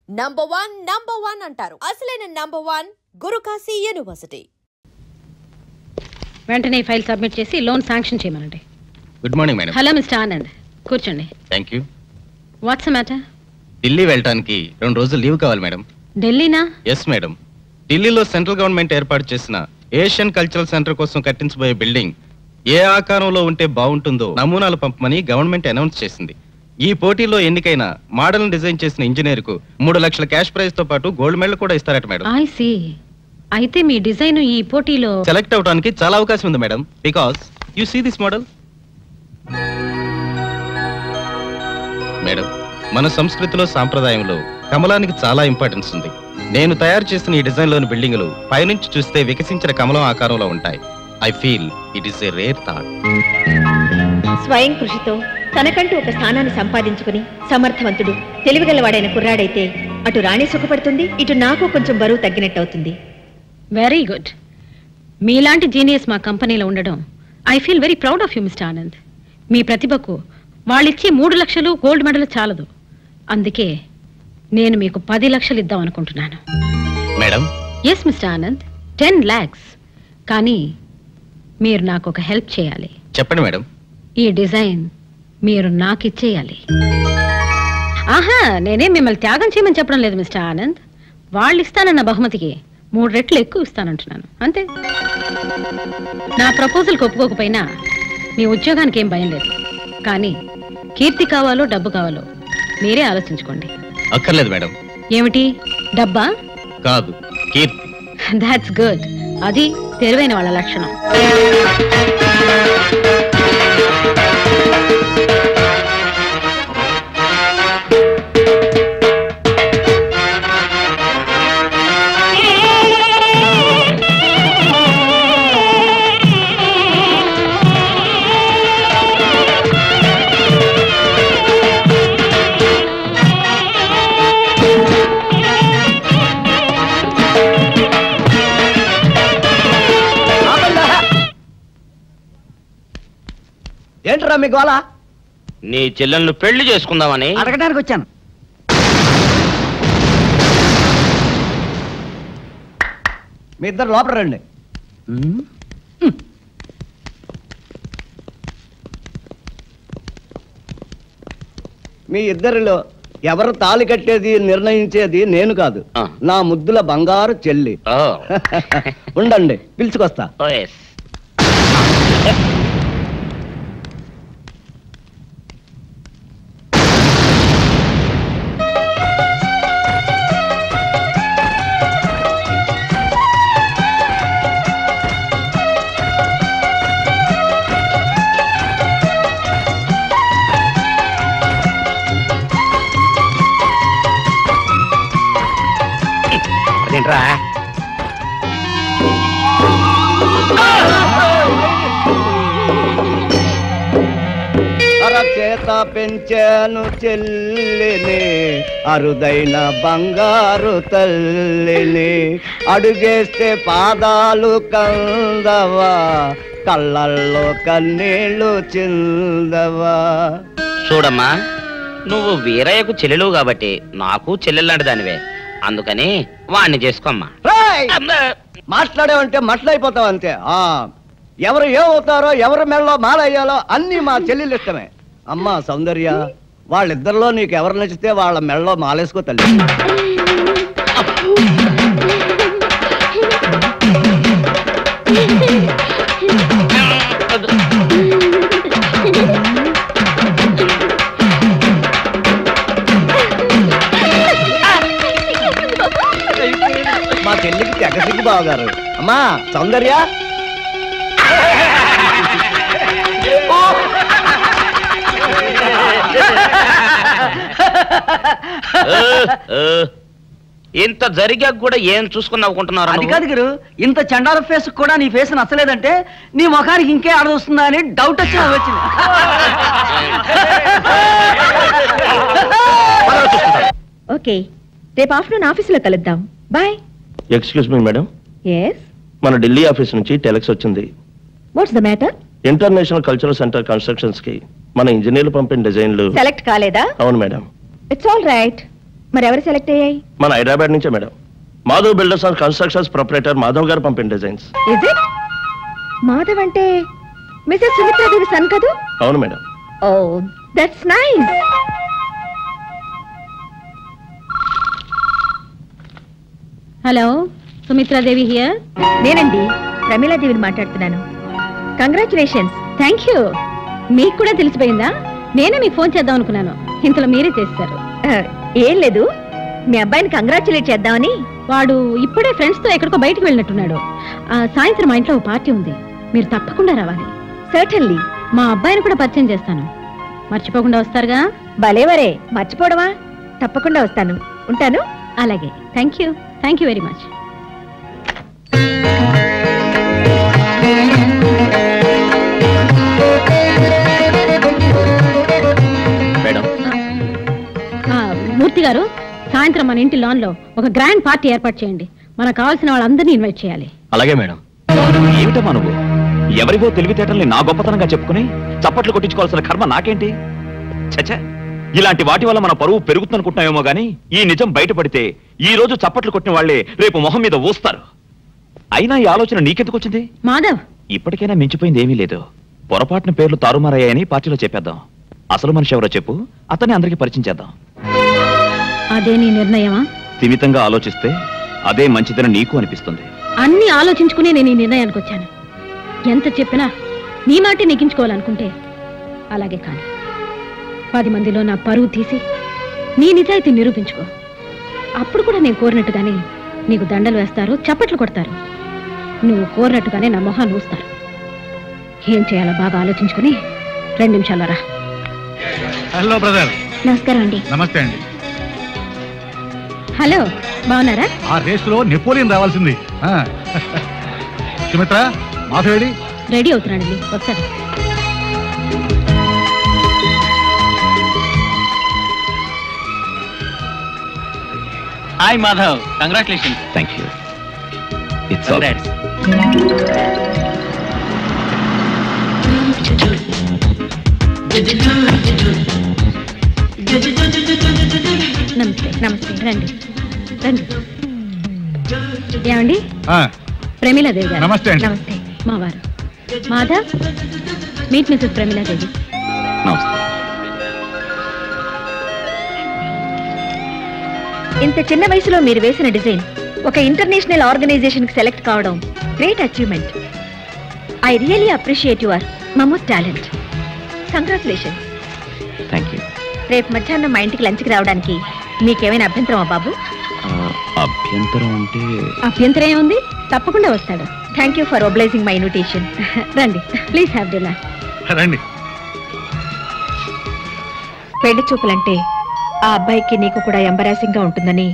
Number one అంటారు. అసలైన number 1 Gurukashi university. వెంటనే ఫైల్ సబ్మిట్ చేసి లోన్ శాంక్షన్ చేయమనండి. Good morning madam. Hello mister Anand, కూర్చోండి. Thank you. What's the matter? Delhi వెళ్ళటానికి 2 రోజులు లీవ్ కావాలి మేడం. ఢిల్లీనా? Yes madam. ఢిల్లీలో సెంట్రల్ గవర్నమెంట్ ఏర్పాటు చేసిన ఏషియన్ కల్చరల్ సెంటర్ కోసం కట్టించబోయే బిల్డింగ్ ఏ ఆకారంలో ఉంటే బాగుంటుందో నమూనాలు పంపమని గవర్నమెంట్ అనౌన్స్ చేసింది. ఈ పోటీలో ఎన్నికైన మోడల్ డిజైన్ చేసిన ఇంజనీర్ కు 3 లక్షల క్యాష్ ప్రైజ్ తో పాటు గోల్డ్ మెడల్ కూడా ఇస్తారట మేడం. I see. అయితే మీ డిజైన్ ఈ పోటీలో సెలెక్ట్ అవడానికి చాలా అవకాశం ఉంది madam. Because you see this model madam. మన సంస్కృతిలో సాంప్రదాయంలో కమలానికి చాలా ఇంపార్టెన్స్ ఉంది. నేను తయారు చేసిన ఈ డిజైన్ లోని బిల్డింగులు పైనుంచి చూస్తే వికసించిన కమలం ఆకారంలో ఉంటాయి. I feel it is a rare thought. స్వయం కృషితో తనకంటూ ఒక స్థానాన్ని సంపాదించుకుని సమర్థవంతుడు తెలివిగలవాడైన కుర్రాడైతే అటు రాణి సుఖపడుతుంది, ఇటు నాకు కొంచెం బరువు తగ్గినట్టు అవుతుంది. Very good. మీలాంటి జీనియస్ మా కంపెనీలో ఉండడం I feel very proud of you mister Anand. మీ ప్రతిభకు వాళ్ళిచ్చే 3 లక్షలు గోల్డ్ మెడల్ చాలదు. అందుకే నేను మీకు 10 లక్షలు ఇద్దాం అనుకుంటున్నాను. Madam. Yes mister Anand, 10 lakhs. కానీ మీరు నాకు ఒక హెల్ప్ చేయాలి. చెప్పండి మేడం. ఈ డిజైన్ మీరు నాకు ఇచ్చేయాలి. ఆహా, నేనే మిమ్మల్ని త్యాగం చేయమని చెప్పడం లేదు మిస్టర్ ఆనంద్. వాళ్ళు ఇస్తానన్న బహుమతికి 3 రెట్లు ఎక్కువ ఇస్తానంటున్నాను, అంతే. నా ప్రపోజల్కి ఒప్పుకోకపోయినా మీ ఉద్యోగానికి ఏం భయం లేదు. కానీ కీర్తి కావాలో డబ్బు కావాలో మీరే ఆలోచించుకోండి. అక్కర్లేదు మేడం. ఏమిటి, డబ్బా? కాదు, కీర్తి. That's good. అది తెలివైన వాళ్ళ లక్షణం. ఏంట్రా మీ గోళ? నీ చెల్లెలను పెళ్లి చేసుకుందామని అడగడానికి వచ్చాను. మీ ఇద్దరు లోపల రండి. మీ ఇద్దరిలో ఎవరు తాళి కట్టేది నిర్ణయించేది నేను కాదు, నా ముద్దుల బంగారు చెల్లి. ఉండండి, పిలుచుకొస్తా. ఏంట్రా అరచేత పెంచాను చెల్లిని, అరుదైన బంగారు తల్లిని, అడుగేస్తే పాదాలు కందవా, కళ్ళల్లో కన్నీళ్లు చిందవా. చూడమ్మా, నువ్వు వీరయ్యకు చెల్లెలు కాబట్టి నాకు చెల్లెల్లాంటి దానివే. అందుకని వాణ్ణి చేసుకోమ్మా. మాట్లాడేవంటే మట్లయిపోతావు అంతే. ఎవరు ఏమవుతారో, ఎవరి మెళ్ళలో మాలయ్యాలో అన్ని మా చెల్లెలు ఇష్టమే. అమ్మా సౌందర్య, వాళ్ళిద్దరిలో నీకు ఎవరు నచ్చితే వాళ్ళ మెళ్ళలో మాలేసుకో తల్లి. మా చెల్లికి తెగసిగ్గు బావగారు. అమ్మా సౌందర్య, ఇంత జరిగాక కూడా ఏం చూసుకుని నవ్వుకుంటున్నారు? అది కాదు గురు, ఇంత చండాల ఫేస్ కూడా నీ ఫేస్ నచ్చలేదంటే నీ ముఖానికి ఇంకే ఆడదొస్తుందా అని డౌట్ వచ్చి వచ్చింది. ఓకే, రేపు ఆఫ్టర్నూన్ ఆఫీసులో కలుద్దాం. Bye. Excuse me madam. yes, మన ఢిల్లీ ఆఫీస్ నుంచి టెలెక్స్ వచ్చింది. What's the matter? International cultural centre constructions కి మన ఇంజనీర్లు పంపిన డిజైన్లు సెలెక్ట్ కాలేదా? అవును మేడం. It's all right. మరెవరు సెలెక్ట్ అయ్యాయి? మన హైదరాబాద్ నుంచే madam. Madhav builders and constructions proprietor Madhav గారు పంపిన డిజైన్స్. Is it? మాధవ్ అంటే మిసెస్ సుమిత్రాదేవి సన్ కదూ? అవును madam. Oh that's nice. Hello, Sumitradevi here. నేనండి, ప్రమీలాదేవిని మాట్లాడుతున్నాను. కంగ్రాచులేషన్స్. Thank you. మీకు కూడా తెలిసిపోయిందా? నేనే మీకు ఫోన్ చేద్దాం అనుకున్నాను, ఇంతలో మీరే చేస్తారు. ఏం లేదు, మీ అబ్బాయిని కంగ్రాచులేట్ చేద్దామని. వాడు ఇప్పుడే ఫ్రెండ్స్ తో ఎక్కడికో బయటకు వెళ్ళినట్టున్నాడు. సాయంత్రం మా ఇంట్లో పార్టీ ఉంది, మీరు తప్పకుండా రావాలి. సర్టన్లీ. మా అబ్బాయిని కూడా పరిచయం చేస్తాను, మర్చిపోకుండా వస్తారుగా? భలేవరే, మర్చిపోవడమా? తప్పకుండా వస్తాను. ఉంటాను. అలాగే. Thank you very much. Murthy గారు, సాయంత్రం మన ఇంటి లాన్ లో ఒక గ్రాండ్ పార్టీ ఏర్పాటు చేయండి. మనకు కావాల్సిన వాళ్ళందరినీ ఇన్వైట్ చేయాలి. అలాగే మేడం. ఏమిటమ్మా నువ్వు? ఎవరివో తెలివితేటల్ని నా గొప్పతనంగా చెప్పుకుని చప్పట్లు కొట్టించుకోవాల్సిన కర్మ నాకేంటి? చచ్చా, ఇలాంటి వాటి వల్ల మన పరువు పెరుగుతుందనుకుంటున్నామేమో గానీ ఈ నిజం బయటపడితే ఈ రోజు చప్పట్లు కొట్టిన వాళ్లే రేపు మొహం మీద ఊస్తారు. అయినా ఈ ఆలోచన నీకెందుకు వచ్చింది? మాధవ్, ఇప్పటికైనా మించిపోయింది ఏమీ లేదు. పొరపాటున పేర్లు తారుమారయ్యాయని పార్టీలో చెప్పేద్దాం. అసలు మనిషి ఎవరో చెప్పు, అతన్ని అందరికీ పరిచయం చేద్దాం. అదే నీ నిర్ణయమా? స్థిమితంగా ఆలోచిస్తే అదే మంచిదని నీకు అనిపిస్తుంది. అన్ని ఆలోచించుకుని నేను ఈ నిర్ణయానికి వచ్చాను. ఎంత చెప్పినా నీ మాటే నెగ్గించుకోవాలనుకుంటే అలాగే కాదు. 10 మందిలో నా పరువు తీసి నీ నిజాయితీ నిరూపించుకో. అప్పుడు కూడా నేను కోరినట్టుగానే నీకు దండలు వేస్తారు, చప్పట్లు కొడతారు. నువ్వు కోరినట్టుగానే నా మొహాన్ని ఊస్తారు. ఏం చేయాలో బాగా ఆలోచించుకుని 2 నిమిషాల్లో రా. Hello brother. నమస్కారం అండి. నమస్తే అండి. హలో, బాగున్నారా? ఆ రేసులో నెపోలియన్ రావాల్సింది. సుమిత్ర, మాధవేడి రెడీ అవుతున్నాడండి, వస్తాడు. Hi Madhav, congratulations. Thank you. It's all right. నమస్తే. నమస్తే, రండి రండి. ఏమండి? ప్రమీలాదేవి గారు. నమస్తే అండి. నమస్తే. మా వారు మాధవ్. Meet Mrs Pramila Devi. నమస్తే. ఇంత చిన్న వయసులో మీరు వేసిన డిజైన్ ఒక ఇంటర్నేషనల్ ఆర్గనైజేషన్ కి సెలెక్ట్ కావడం great achievement. I really appreciate your momos talent. Congratulations. Thank you. రేపు మధ్యాహ్నం మా ఇంటికి లంచ్కి రావడానికి మీకేమైనా అభ్యంతరమా బాబు? అభ్యంతరం అంటే? అభ్యంతరం ఏముంది, తప్పకుండా వస్తాడు. Thank you for obliging my invitation. రండి, ప్లీజ్ హ్యావ్ డిన్నర్. రండి. పెళ్లి చూపులంటే ఆ అబ్బాయికి నీకు కూడా ఎంబరాసింగ్ గా ఉంటుందని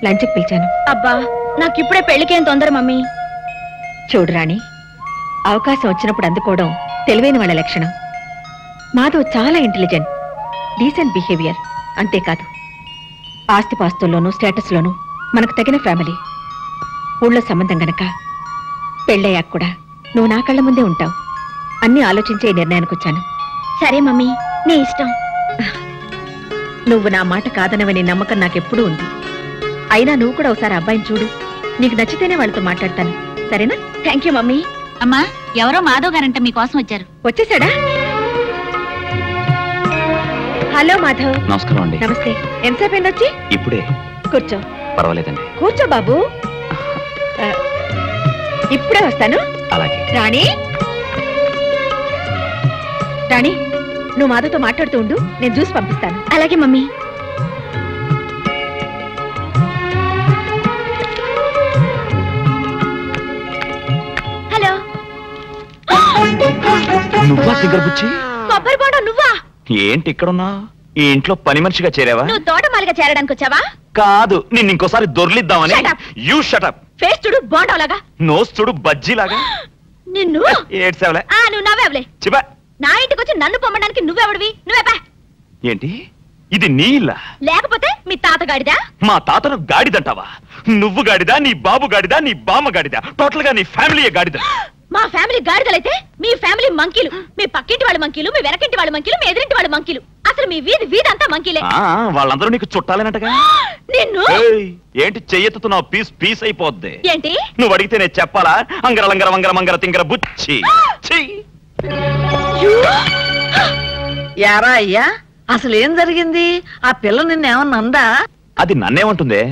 లంచ్కి పిలిచాను. అబ్బా, నాకు ఇప్పుడే పెళ్లికేం తొందర మమ్మీ. చూడు రాణి, అవకాశం వచ్చినప్పుడు అందుకోవడం తెలివైన వాళ్ళ లక్షణం. మాధవ్ చాలా ఇంటెలిజెంట్, డీసెంట్ బిహేవియర్. అంతేకాదు ఆస్తిపాస్తుల్లోనూ స్టేటస్లోనూ మనకు తగిన ఫ్యామిలీ. ఊళ్ళో సంబంధం గనక పెళ్ళయ్యాక కూడా నువ్వు నా కళ్ళ ముందే ఉంటావు. అన్నీ ఆలోచించే నిర్ణయానికి వచ్చాను. సరే మమ్మీ, నీ ఇష్టం. నువ్వు నా మాట కాదనవని నమ్మకం నాకెప్పుడూ ఉంది. అయినా నువ్వు కూడా ఒకసారి అబ్బాయిని చూడు, నీకు నచ్చితేనే వాళ్ళతో మాట్లాడతాను. సరేనా? Thank you mummy. అమ్మా, ఎవరో మాధవ్ గారంట మీకోసం వచ్చారు. వచ్చేసాడా? హలో మాధవ్. నమస్కారం అండి. నమస్తే. ఎంతసేపు అయింది వచ్చి? ఇప్పుడే. కూర్చో. పర్వాలేదండి. కూర్చో బాబు. ఇప్పుడే వస్తాను. అలాగే. రాణి, రాణి, నువ్వు మాధవ్తో మాట్లాడుతూ ఉండు, నేను జ్యూస్ పంపిస్తాను. అలాగే మమ్మీ. హలో. నువ్వా సింగర్బుచ్చి? కొబ్బరి బోండం నువ్వా? ఏంటి ఇక్కడున్నా? ఈ ఇంట్లో పని మనిషిగా చేరావా? నువ్వు తోటమాలిగా చేరడానికి వచ్చావా? కాదు, నిన్ను ఇంకోసారి దొర్లిద్దామని. You shut up. ఫేస్ చూడు బోండాలాగా, నోస్ చూడు బజ్జీలాగా. నిన్ను ఏడ్సావులే. నువ్వు నవ్వేవలే. చిబా. నా ఇంటికి వచ్చి నన్ను పొమ్మడానికి నువ్వెవడివి? నువ్వే. ఏంటి ఇది నీ ఇల్లా? లేకపోతే మీ తాత గాడిదా? మా తాతను గాడిదంటావా? నువ్వు గాడిదా, నీ బాబు గాడిదా, నీ బామ్మ గాడిదా, టోటల్ గా నీ ఫ్యామిలీ గాడిదా? మా ఫ్యామిలీ గాడిదలైతే మీ ఫ్యామిలీ మంకీలు. మీ పక్కింటి వాళ్ళ మంకీలు, మీ వెనకింటి వాళ్ళ మంకీలు, మీ ఎదురింటి వాళ్ళ మంకీలు. అసలు మీ వీధి అంతా మంకీలే. వాళ్ళందరూ నీకు చుట్టాలేనట్టుగా. నిన్ను ఏంటి చెయ్యెత్తుతున్నావు? పీస్ పీస్ అయిపోద్ది. ఏంటి నువ్వు అడిగితే నేను చెప్పాలా? అంగర లంగర వంగర మంగర తింగర బుచ్చి. యారా అయ్యా, అసలు ఏం జరిగింది? ఆ పిల్ల నిన్నేమన్నా అందా? అది నన్నేమంటుందే?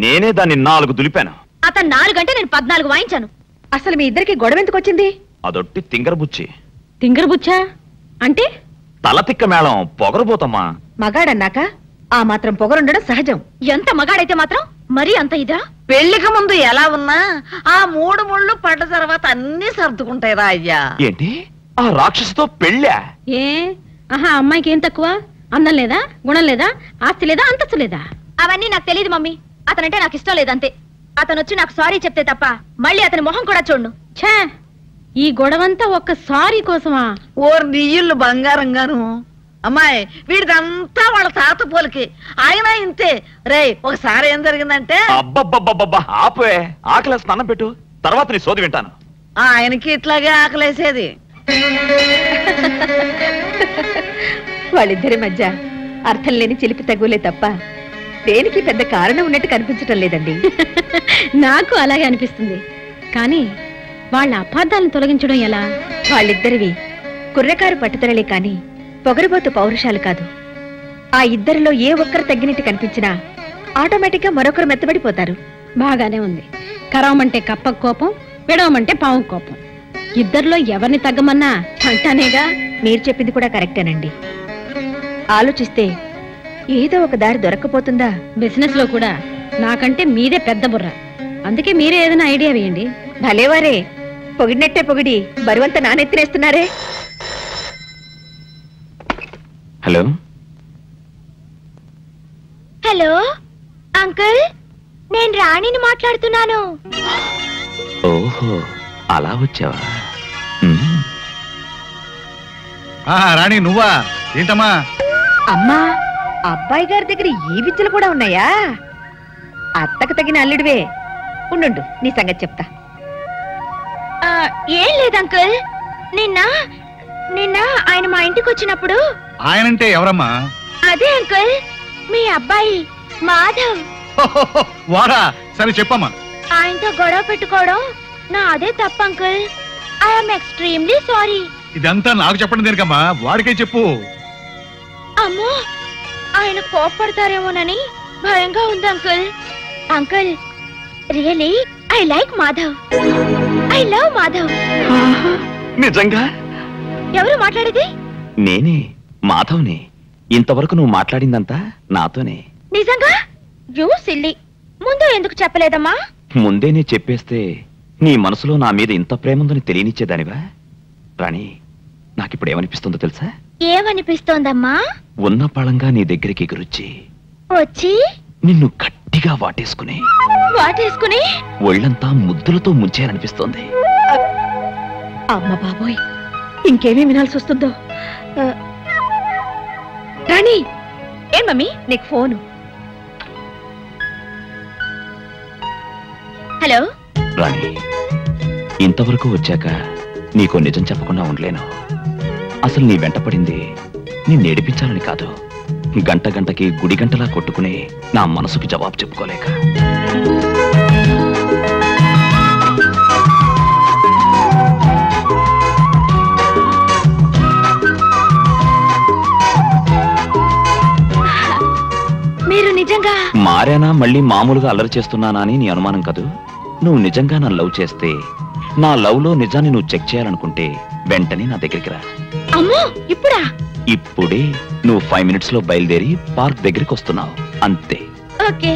నేనే దాన్ని 4 దులిపాను. అతను 4 గంటే నేను 14 వాయించాను. అసలు మీ ఇద్దరికి గొడవ ఎందుకు వచ్చింది? అదొట్టి తింగర బుచ్చి. తింగరబుచ్చా అంటే? తల తిక్క మేళం పొగరబోతమ్మా. మగాడన్నాక ఆ మాత్రం పొగరుండడం సహజం. ఎంత మగాడైతే మాత్రం మరీ అంత ఇదా? పెళ్లికి ముందు ఎలా ఉన్నా ఆ 3 ముళ్ళు పడ్డ తర్వాత అన్ని సర్దుకుంటాయిరా అయ్యా. ఏంటి ఆ రాక్షసితో పెళ్ళా? ఏ ఆహా, అమ్మాయికి ఏం తక్కువ? అందం లేదా, గుణం లేదా, ఆస్తి లేదా, అంతస్తు లేదా? అవన్నీ నాకు తెలియదు మమ్మీ. అతనంటే నాకు ఇష్టం లేదంతే. అతను వచ్చి నాకు సారీ చెప్తే తప్ప మళ్ళీ అతని మొహం కూడా చూడను. ఛే, ఈ గొడవంతా ఒక్క సారీ కోసమా? ఓర్ నీళ్ళు బంగారంగాను. అమ్మాయి వీడిదంతా వాళ్ళ తాత పోలికి. ఆయన ఇంతే. రే ఒకసారి ఏం జరిగిందంటే, అబ్బబ్బబ్బబ్బబ్బా ఆపే. ఆకలి స్నానం పెట్టు, తర్వాత నీ సోది వింటాను. ఆయనకి ఇట్లాగే ఆకలేసేది. వాళ్ళిద్దరి మధ్య అర్థం లేని చిలిపి తగులే తప్ప దేనికి పెద్ద కారణం ఉన్నట్టు కనిపించటం లేదండి. నాకు అలాగే అనిపిస్తుంది. కానీ వాళ్ళ అపార్థాలను తొలగించడం ఎలా? వాళ్ళిద్దరివి కుర్రకారు పట్టుదలలే కాని పొగరుబోతు పౌరుషాలు కాదు. ఆ ఇద్దరిలో ఏ ఒక్కరు తగ్గినట్టు కనిపించినా ఆటోమేటిక్ గా మరొకరు మెత్తబడిపోతారు. బాగానే ఉంది. కరవమంటే కప్ప కోపం, విడవమంటే పావు కోపం. ఇద్దరిలో ఎవరిని తగ్గమన్నా అంటానేగా. మీరు చెప్పింది కూడా కరెక్టేనండి. ఆలోచిస్తే ఏదో ఒక దారి దొరకపోతుందా? బిజినెస్ లో కూడా నాకంటే మీదే పెద్ద బుర్ర. అందుకే మీరే ఏదైనా ఐడియా వేయండి. భలేవారే, పొగిడినట్టే పొగిడి బరువంతా నానెత్తినేస్తున్నారే. హలో హలో అంకుల్, నేను రాణిని మాట్లాడుతున్నాను. ఓహో, అలా వచ్చావా? రాణి నువ్వా? ఏంటమ్మా? అమ్మా, అబ్బాయి గారి దగ్గర ఈ విద్యలు కూడా ఉన్నాయా? అత్తకు తగిన అల్లుడివే. ఉండు, నీ సంగతి చెప్తా. ఏం లేదు అంకుల్, నిన్న ఆయన మా ఇంటికి వచ్చినప్పుడు. ఆయనంటే ఎవరమ్మా? అదే అంకుల్, మీ అబ్బాయి మాధవ్. వాడా? సరే చెప్పమ్మా. ఆయనతో గొడవ పెట్టుకోవడం నా అదే తప్ప అంకుల్. I'm extremely sorry. ఇదంతా నాకు చెప్పడం దేనికమ్మా? వాడికే చెప్పు. అమ్మో, ఆయన కోప్పడతారేమోనని భయంగా ఉంది uncle. Uncle, really I like Madhav. I love Madhav. నిజంగా? ఎవరు మాట్లాడేది? నేనే, మాధవ్ని. ఇంతవరకు నువ్వు మాట్లాడిందంతా నాతోనే. నిజంగా? You silly. ముందు ఎందుకు చెప్పలేదమ్మా? ముందేనే చెప్పేస్తే నీ మనసులో నా మీద ఇంత ప్రేముందని తెలియనిచ్చేదానివా? రాణి, నాకిప్పుడు ఏమనిపిస్తుందో తెలుసా? ఏమనిపిస్తోందమ్మా? ఉన్న పళంగా నీ దగ్గరికి ఎగురొచ్చి వచ్చి నిన్ను గట్టిగా వాటేసుకుని ఒళ్ళంతా ముద్దులతో ముంచేయాలనిపిస్తోంది. అమ్మ బాబోయ్, ఇంకేమీ వినాల్సి వస్తుందో. రాణి, ఏం మమ్మీ? నీకు ఫోను. హలో రాణి, ఇంతవరకు వచ్చాక నీకో నిజం చెప్పకుండా ఉండలేను. అసలు నీ వెంట పడింది నిన్ను ఏడిపించాలని కాదు, గంట గంటకి గుడి గంటలా కొట్టుకుని నా మనసుకి జవాబు చెప్పుకోలేక. మీరు నిజంగా మారానా, మళ్ళీ మామూలుగా అల్లరి చేస్తున్నానా అని నీ అనుమానం కదూ? నువ్వు నిజంగా నన్ను లవ్ చేస్తే, నా లవ్ లో నిజాన్ని నువ్వు చెక్ చేయాలనుకుంటే వెంటనే నా దగ్గరికి రా. అమ్మో, ఇప్పుడా? ఇప్పుడే. నువ్వు 5 minutes లో బయలుదేరి పార్క్ దగ్గరికి వస్తున్నావు, అంతే. ఓకే.